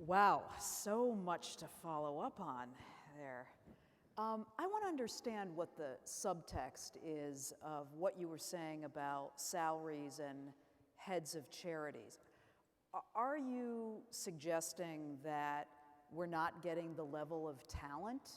Wow, so much to follow up on there. I want to understand what the subtext is of what you were saying about salaries and heads of charities. Are you suggesting that we're not getting the level of talent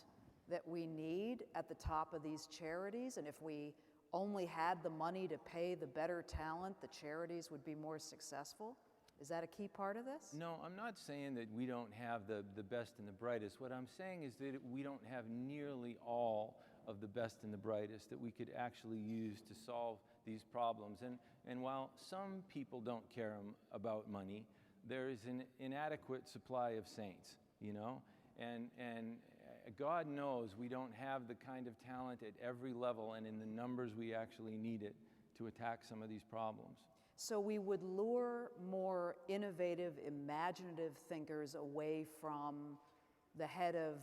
that we need at the top of these charities, and if we only had the money to pay the better talent, the charities would be more successful? Is that a key part of this? No, I'm not saying that we don't have the best and the brightest. What I'm saying is that we don't have nearly all of the best and the brightest that we could actually use to solve these problems. And while some people don't care about money, there is an inadequate supply of saints, you know? And God knows we don't have the kind of talent at every level and in the numbers we actually need it to attack some of these problems. So we would lure more innovative, imaginative thinkers away from the head of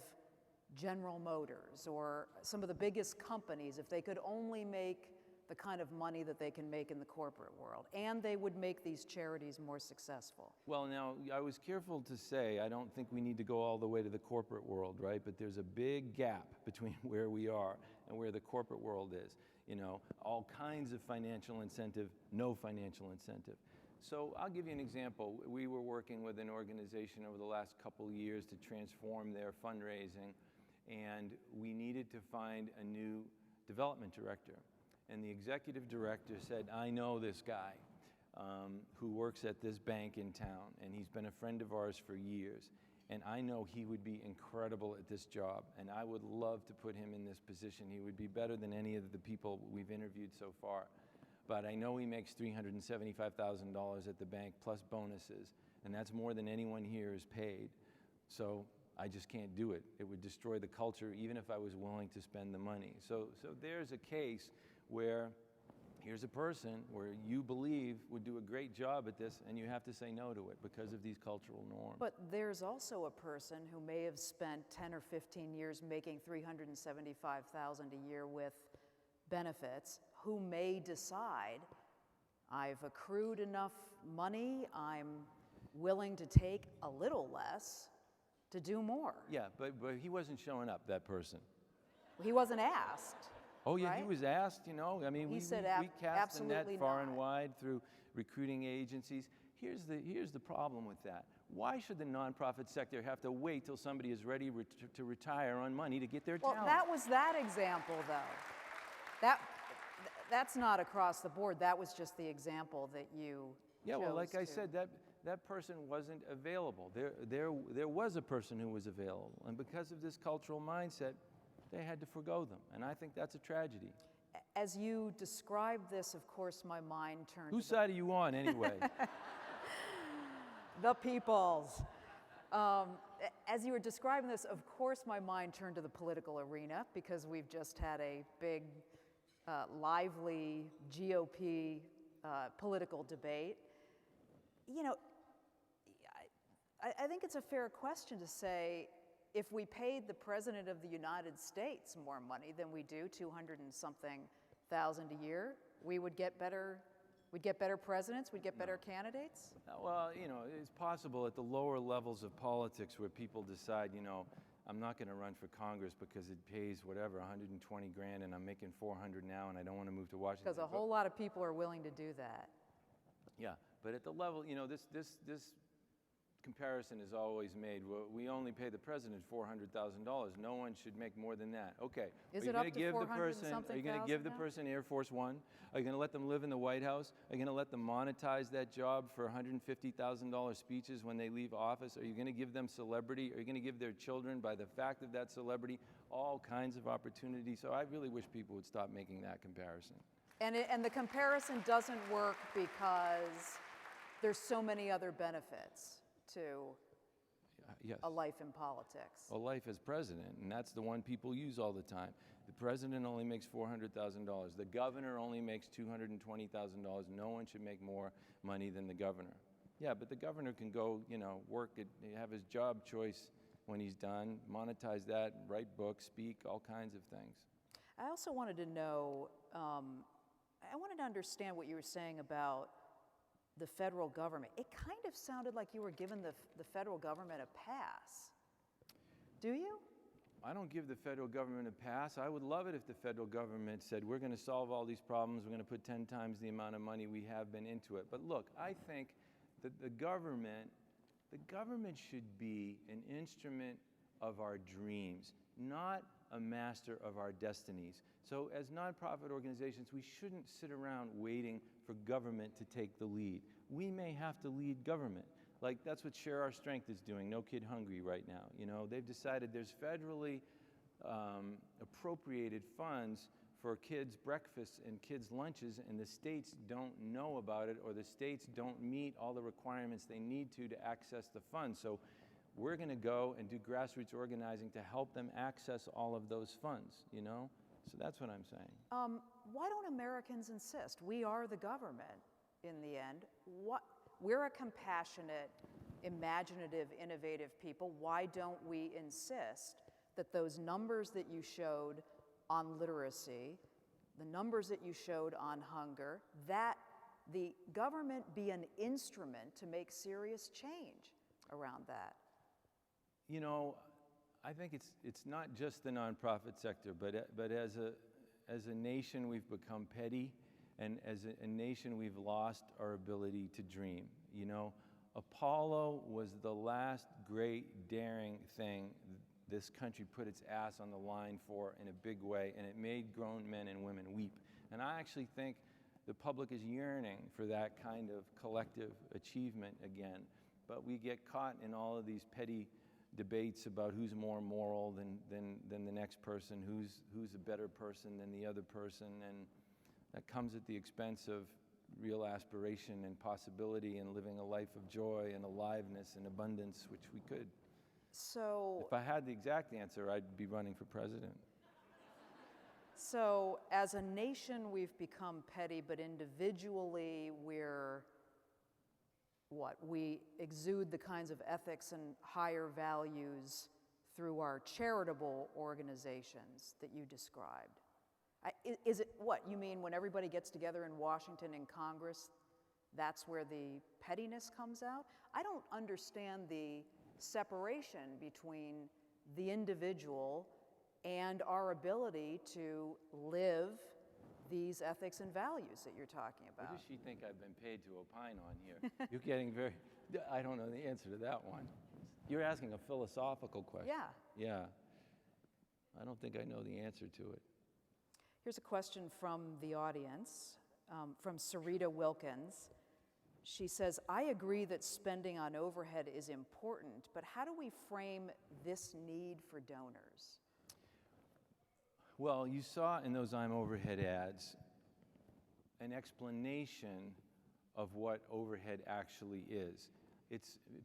General Motors or some of the biggest companies if they could only make the kind of money that they can make in the corporate world, and they would make these charities more successful. Well, now, I was careful to say I don't think we need to go all the way to the corporate world, right? But there's a big gap between where we are and where the corporate world is. You know, all kinds of financial incentive, no financial incentive. So I'll give you an example. We were working with an organization over the last couple years to transform their fundraising, and we needed to find a new development director. And the executive director said, I know this guy who works at this bank in town, and he's been a friend of ours for years. And I know he would be incredible at this job, and I would love to put him in this position. He would be better than any of the people we've interviewed so far. But I know he makes $375,000 at the bank plus bonuses, and that's more than anyone here is paid. So I just can't do it. It would destroy the culture even if I was willing to spend the money. So there's a case where here's a person where you believe would do a great job at this, and you have to say no to it because of these cultural norms. But there's also a person who may have spent 10 or 15 years making $375,000 a year with benefits, who may decide, I've accrued enough money, I'm willing to take a little less to do more. Yeah, but he wasn't showing up, that person. He wasn't asked. Oh yeah, right? He was asked, you know, I mean, we cast the net far and wide through recruiting agencies. Here's the problem with that. Why should the nonprofit sector have to wait till somebody is ready to retire on money to get their talent? Well, that was that example, though. That's not across the board. That was just the example that you Yeah, well, like I to. said, that person wasn't available. There was a person who was available, and because of this cultural mindset, they had to forgo them, and I think that's a tragedy. As you described this, of course, my mind turned Whose side are you on, anyway? The people's. As you were describing this, of course, my mind turned to the political arena because we've just had a big, lively GOP political debate. You know, I think it's a fair question to say, if we paid the President of the United States more money than we do, 200 and something thousand a year, we would get better. We'd get better presidents. We'd get better candidates. Well, you know, it's possible at the lower levels of politics where people decide, you know, I'm not going to run for Congress because it pays whatever 120 grand, and I'm making 400 now, and I don't want to move to Washington. Because a whole lot of people are willing to do that. Yeah, but at the level, you know, this comparison is always made. We only pay the president $400,000. No one should make more than that. Okay. Is it up to 400 and something thousand? Are you going to give the person Air Force One? Are you going to let them live in the White House? Are you going to let them monetize that job for $150,000 speeches when they leave office? Are you going to give them celebrity? Are you going to give their children, by the fact of that celebrity, all kinds of opportunities? So I really wish people would stop making that comparison. And the comparison doesn't work because there's so many other benefits to yes. a life in politics. A life as president, and that's the one people use all the time. The president only makes $400,000. The governor only makes $220,000. No one should make more money than the governor. Yeah, but the governor can go, you know, work at, have his job choice when he's done, monetize that, write books, speak, all kinds of things. I also wanted to know, I wanted to understand what you were saying about the federal government. It kind of sounded like you were giving the federal government a pass. Do you? I don't give the federal government a pass. I would love it if the federal government said, we're going to solve all these problems, we're going to put 10 times the amount of money we have been into it. But look, I think that the government should be an instrument of our dreams, not a master of our destinies. So as nonprofit organizations, we shouldn't sit around waiting for government to take the lead. We may have to lead government. Like, that's what Share Our Strength is doing, No Kid Hungry right now. You know, they've decided there's federally appropriated funds for kids' breakfasts and kids' lunches, and the states don't know about it, or the states don't meet all the requirements they need to access the funds. So we're going to go and do grassroots organizing to help them access all of those funds, you know? So that's what I'm saying. Why don't Americans insist? We are the government in the end. We're a compassionate, imaginative, innovative people. Why don't we insist that those numbers that you showed on literacy, the numbers that you showed on hunger, that the government be an instrument to make serious change around that? You know, I think it's not just the nonprofit sector, but as a nation we've become petty, and as a nation we've lost our ability to dream. You know, Apollo was the last great daring thing this country put its ass on the line for in a big way, and it made grown men and women weep. And I actually think the public is yearning for that kind of collective achievement again, but we get caught in all of these petty debates about who's more moral than the next person, who's a better person than the other person, and that comes at the expense of real aspiration and possibility and living a life of joy and aliveness and abundance, which we could. So, if I had the exact answer, I'd be running for president. So as a nation, we've become petty, but individually we're what? We exude the kinds of ethics and higher values through our charitable organizations that you described. Is it what? You mean when everybody gets together in Washington in Congress, that's where the pettiness comes out? I don't understand the separation between the individual and our ability to live these ethics and values that you're talking about. What does she think I've been paid to opine on here? You're getting very, I don't know the answer to that one. You're asking a philosophical question. Yeah. Yeah. I don't think I know the answer to it. Here's a question from the audience, from Sarita Wilkins. She says, I agree that spending on overhead is important, but how do we frame this need for donors? Well, you saw in those I'm Overhead ads an explanation of what overhead actually is.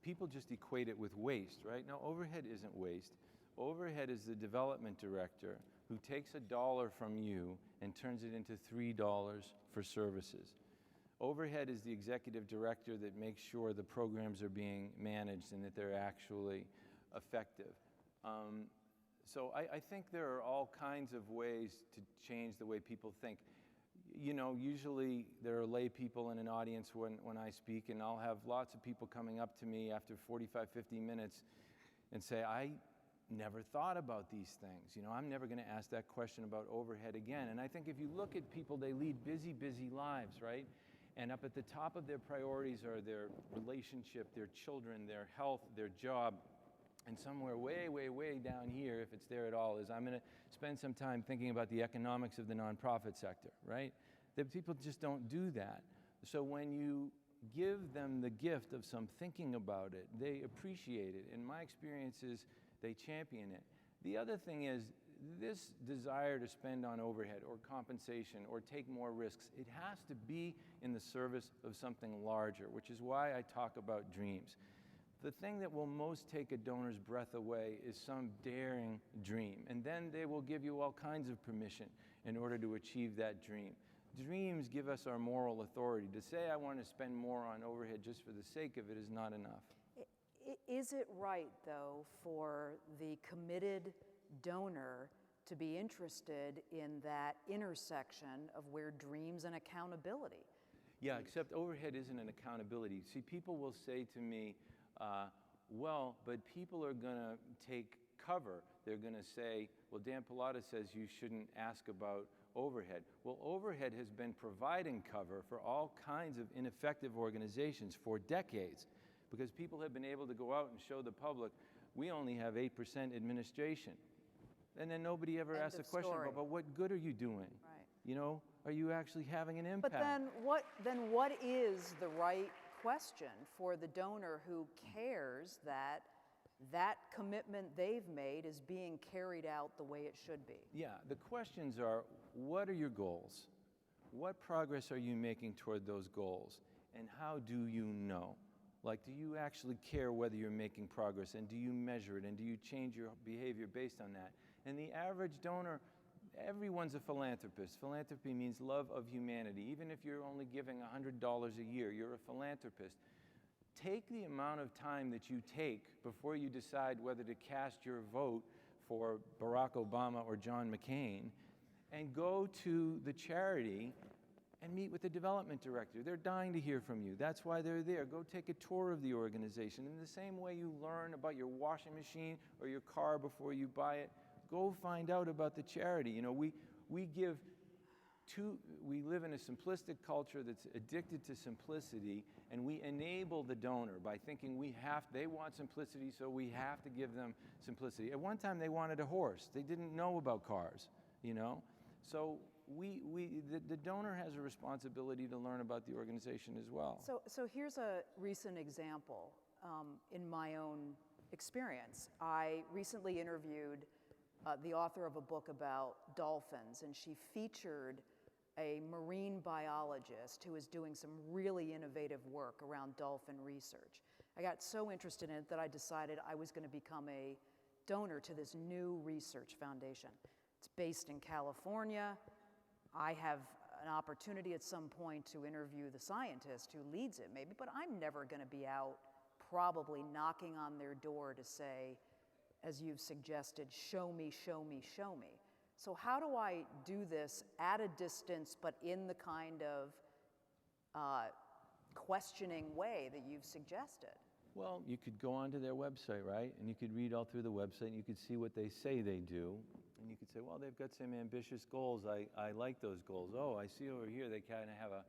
People just equate it with waste, right? No, overhead isn't waste. Overhead is the development director who takes $1 from you and turns it into $3 for services. Overhead is the executive director that makes sure the programs are being managed and that they're actually effective. So I think there are all kinds of ways to change the way people think. You know, usually there are lay people in an audience when I speak, and I'll have lots of people coming up to me after 45, 50 minutes and say, I never thought about these things. You know, I'm never going to ask that question about overhead again. And I think if you look at people, they lead busy, busy lives, right? And up at the top of their priorities are their relationship, their children, their health, their job. And somewhere way, way, way down here, if it's there at all, is I'm going to spend some time thinking about the economics of the nonprofit sector, right? That people just don't do that. So when you give them the gift of some thinking about it, they appreciate it. In my experiences, they champion it. The other thing is, this desire to spend on overhead or compensation or take more risks, it has to be in the service of something larger, which is why I talk about dreams. The thing that will most take a donor's breath away is some daring dream, and then they will give you all kinds of permission in order to achieve that dream. Dreams give us our moral authority. To say I want to spend more on overhead just for the sake of it is not enough. Is it right, though, for the committed donor to be interested in that intersection of where dreams and accountability? Yeah, except overhead isn't an accountability. See, people will say to me, well, but people are going to take cover. They're going to say, well, Dan Pallotta says you shouldn't ask about overhead. Well, overhead has been providing cover for all kinds of ineffective organizations for decades, because people have been able to go out and show the public, we only have 8% administration. And then nobody ever asks a question about, but what good are you doing? Right. You know, are you actually having an impact? But then what is the right question for the donor who cares that that commitment they've made is being carried out the way it should be? Yeah, the questions are, what are your goals? What progress are you making toward those goals? And how do you know? Like, do you actually care whether you're making progress, and do you measure it, and do you change your behavior based on that? And the average donor, everyone's a philanthropist. Philanthropy means love of humanity. Even if you're only giving $100 a year, you're a philanthropist. Take the amount of time that you take before you decide whether to cast your vote for Barack Obama or John McCain, and go to the charity and meet with the development director. They're dying to hear from you. That's why they're there. Go take a tour of the organization. In the same way you learn about your washing machine or your car before you buy it, go find out about the charity. You know, we live in a simplistic culture that's addicted to simplicity, and we enable the donor by thinking they want simplicity, so we have to give them simplicity. At one time, they wanted a horse. They didn't know about cars, you know? So the donor has a responsibility to learn about the organization as well. So here's a recent example in my own experience. I recently interviewed the author of a book about dolphins, and she featured a marine biologist who is doing some really innovative work around dolphin research. I got so interested in it that I decided I was going to become a donor to this new research foundation. It's based in California. I have an opportunity at some point to interview the scientist who leads it, maybe, but I'm never going to be out probably knocking on their door to say, as you've suggested, show me, show me, show me. So how do I do this at a distance, but in the kind of questioning way that you've suggested? Well, you could go onto their website, right? And you could read all through the website, and you could see what they say they do. And you could say, well, they've got some ambitious goals. I like those goals. Oh, I see over here they kind of have a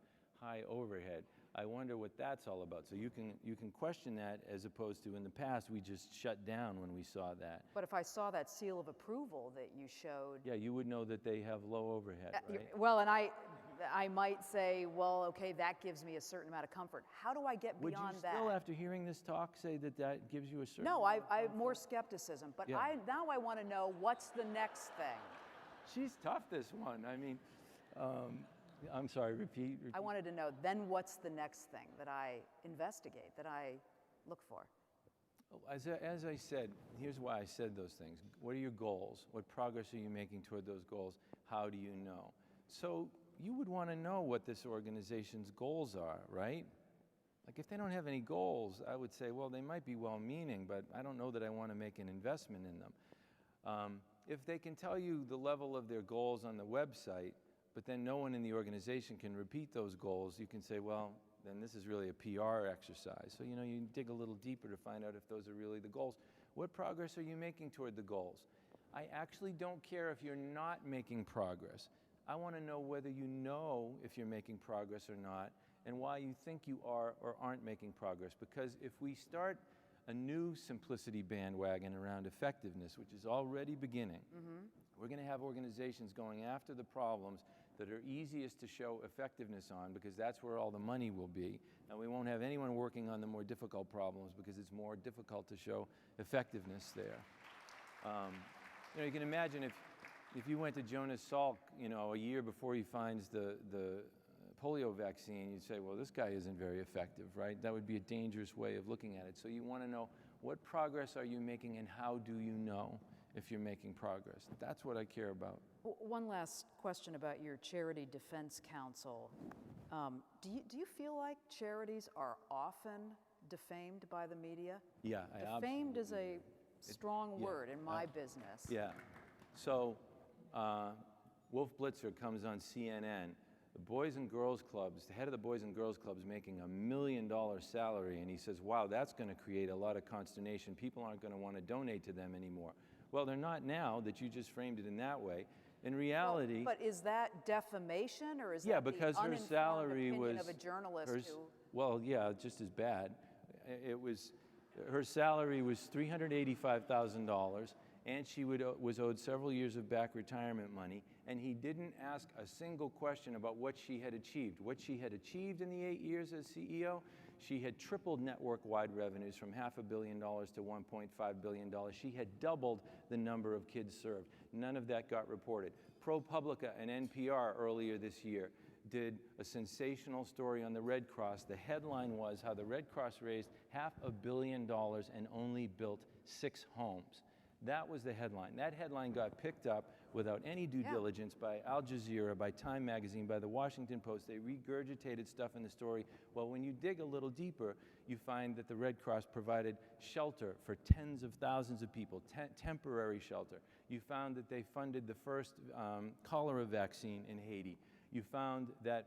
high overhead. I wonder what that's all about. So you can question that, as opposed to in the past we just shut down when we saw that. But if I saw that seal of approval that you showed... Yeah, you would know that they have low overhead, right? Well, and I might say, well, okay, that gives me a certain amount of comfort. How do I get beyond that? Would you still, after hearing this talk, say that that gives you a certain... No, I have more skepticism. But yeah. now I want to know, what's the next thing? She's tough, this one. I mean... I'm sorry, repeat. I wanted to know, then what's the next thing that I investigate, that I look for? As I said, here's why I said those things. What are your goals? What progress are you making toward those goals? How do you know? So you would want to know what this organization's goals are, right? Like, if they don't have any goals, I would say, well, they might be well-meaning, but I don't know that I want to make an investment in them. If they can tell you the level of their goals on the website, but then no one in the organization can repeat those goals, you can say, well, then this is really a PR exercise. So, you know, you dig a little deeper to find out if those are really the goals. What progress are you making toward the goals? I actually don't care if you're not making progress. I want to know whether you know if you're making progress or not, and why you think you are or aren't making progress. Because if we start a new simplicity bandwagon around effectiveness, which is already beginning, we're going to have organizations going after the problems that are easiest to show effectiveness on, because that's where all the money will be. And we won't have anyone working on the more difficult problems because it's more difficult to show effectiveness there. You know, you can imagine if you went to Jonas Salk, you know, a year before he finds the polio vaccine, you'd say, well, this guy isn't very effective, right? That would be a dangerous way of looking at it. So you want to know, what progress are you making, and how do you know if you're making progress? That's what I care about. One last question about your Charity Defense Council. Do you feel like charities are often defamed by the media? Yeah, defamed is a strong word in my business. Yeah. So Wolf Blitzer comes on CNN the Boys and Girls Clubs, the head of the Boys and Girls Clubs making $1 million salary, and he says, wow, that's going to create a lot of consternation. People aren't going to want to donate to them anymore. Well, they're not now that you just framed it in that way. In reality... Well, but is that defamation, or is yeah, that because the her uninformed salary opinion was of a journalist who... Well, yeah, just as bad. It was, her salary was $385,000, and she was owed several years of back retirement money, and he didn't ask a single question about what she had achieved. What she had achieved in the 8 years as CEO, she had tripled network-wide revenues from $500 million to $1.5 billion. She had doubled the number of kids served. None of that got reported. ProPublica and NPR earlier this year did a sensational story on the Red Cross. The headline was how the Red Cross raised $500 million and only built 6 homes. That was the headline. That headline got picked up without any due diligence by Al Jazeera, by Time Magazine, by the Washington Post. They regurgitated stuff in the story. Well, when you dig a little deeper, you find that the Red Cross provided shelter for tens of thousands of people, temporary shelter. You found that they funded the first cholera vaccine in Haiti. You found that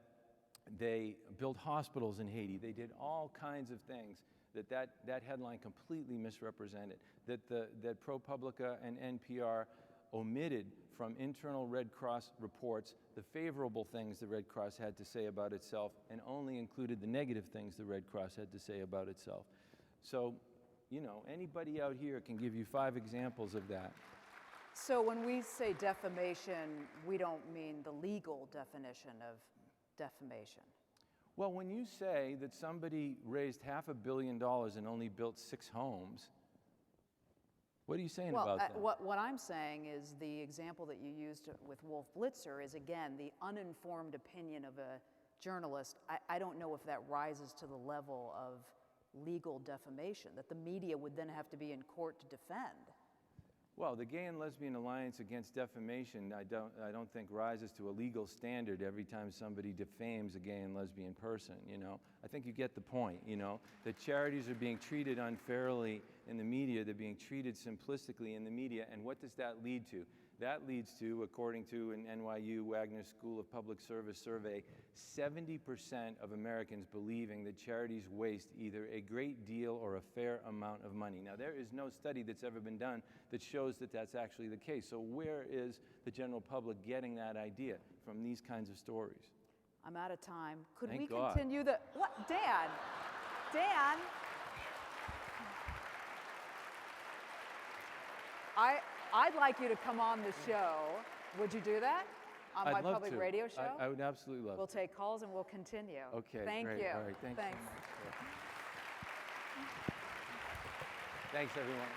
they built hospitals in Haiti. They did all kinds of things that headline completely misrepresented, that ProPublica and NPR omitted from internal Red Cross reports the favorable things the Red Cross had to say about itself and only included the negative things the Red Cross had to say about itself. So, you know, anybody out here can give you 5 examples of that. So when we say defamation, we don't mean the legal definition of defamation. Well, when you say that somebody raised $500 million and only built 6 homes, what are you saying about that? What I'm saying is the example that you used with Wolf Blitzer is, again, the uninformed opinion of a journalist. I don't know if that rises to the level of legal defamation, that the media would then have to be in court to defend. Well, the Gay and Lesbian Alliance Against Defamation, I don't think rises to a legal standard every time somebody defames a gay and lesbian person, you know. I think you get the point, you know, that charities are being treated unfairly in the media, they're being treated simplistically in the media, and what does that lead to? That leads to, according to an NYU Wagner School of Public Service survey, 70% of Americans believing that charities waste either a great deal or a fair amount of money. Now, there is no study that's ever been done that shows that that's actually the case. So where is the general public getting that idea? From these kinds of stories. I'm out of time. Could Thank we God. continue the... What? Dan! Dan! I'd like you to come on the show. Would you do that? On my public radio show? I would absolutely love to. We'll take calls and we'll continue. Okay, Thank great. you. All right, thanks so much. Thanks, everyone.